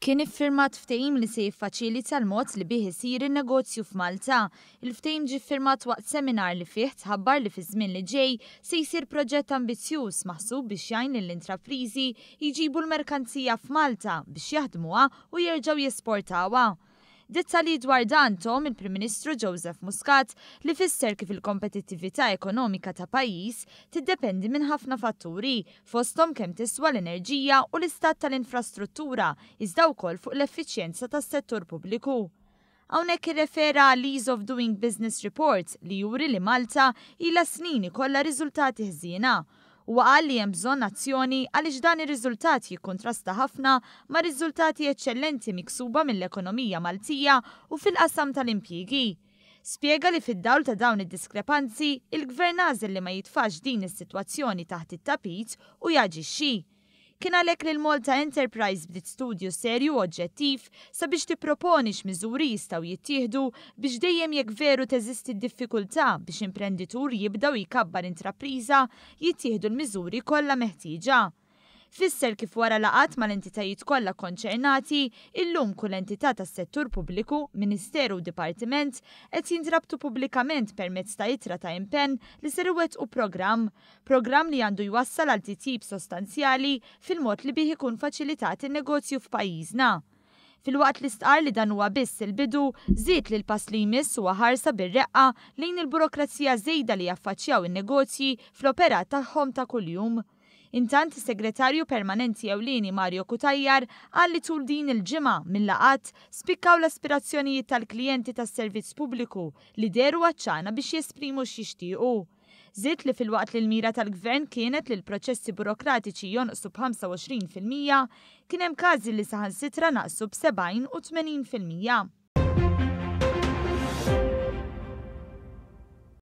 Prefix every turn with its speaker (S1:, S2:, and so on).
S1: Kien iffirmat ftehim li se jiffaċilita l-mod li bih isir in-negozju f'Malta. Il-ftehim ġie ffirmat waqt seminar li fih tħabbar li fiż-żmien li ġej se jsir proġett ambizzjuż maħsub biex jgħin lill-intrapriżi jġibu l-merkanzija f'Malta biex jaħdmuha u jerġgħu jesportawha. Dettali dwar dan tom il-Prim Ministru Joseph Muscat li fisser kif il-kompetittività ekonomika ta' pajjiż tiddependi minn ħafna fatturi fosthom kemm tiswa l-enerġija u l-istat tal-infrastruttura iżda wkoll fuq l-effiċjenza tas-settur pubbliku. Hawnhekk irrefera għal Ease of Doing Business Report li juri li Malta ilha snin ikollha riżultati ħżiena. U qal li hemm bżonn azzjoni għaliex dan ir-riżultat jikkontrasta ħafna ma' riżultati eċċellenti miksuba mill-ekonomija Maltija u fil-qasam tal-impjiegi. Spjega li fid-dawl ta' dawn id-diskrepanzi, il-Gvern għażel li ma jitfax din is-sitwazzjoni taħt it-tapit u jaġixxi. Kien għalhekk li l-Malta Enterprise bdiet studju serju u oġġettiv sabiex tipproponi x'miżuri jistgħu jittieħdu biex dejjem jekk veru teżisti d-diffikultà biex imprenditur jibdew jikabbar intrapriża jittieħdu l-miżuri kollha meħtieġa. Fisser kif wara laqat mal-entitajiet kollha konċernati, illum kull entità tas-settur pubbliku, Ministeru u Dipartiment qed jindrabtu pubblikament permezz ta' ittra ta' impenn li ser iwettqu programm li għandu jwassal għal titjib sostanzjali fil-mod li bih ikun faċilitat in-negozju f'pajjiżna. Fil-waqt li stqar li dan huwa biss il-bidu, żied li l-pass li jmiss huwa ħarsa bir-reqqa lejn il-burokrazija żejda li jaffaċċjaw in-negozji fl-operat tagħhom ta' kuljum. Intant is-Segretarju Permanenti Ewlieni Mario Kutajjar qal li tul din il-ġimgħa mill-laqat spikkaw l-aspirazzjonijiet tal-klijenti tas-servizz pubbliku li deru għaċċana biex jesprimu x'jixtiequ. Żied li fil-waqt li l-mira tal-Gvern kienet li l-proċessi burokratiċi jonqsu b'25%, kien hemm każi li saħansitra naqsu b'70 u 80%.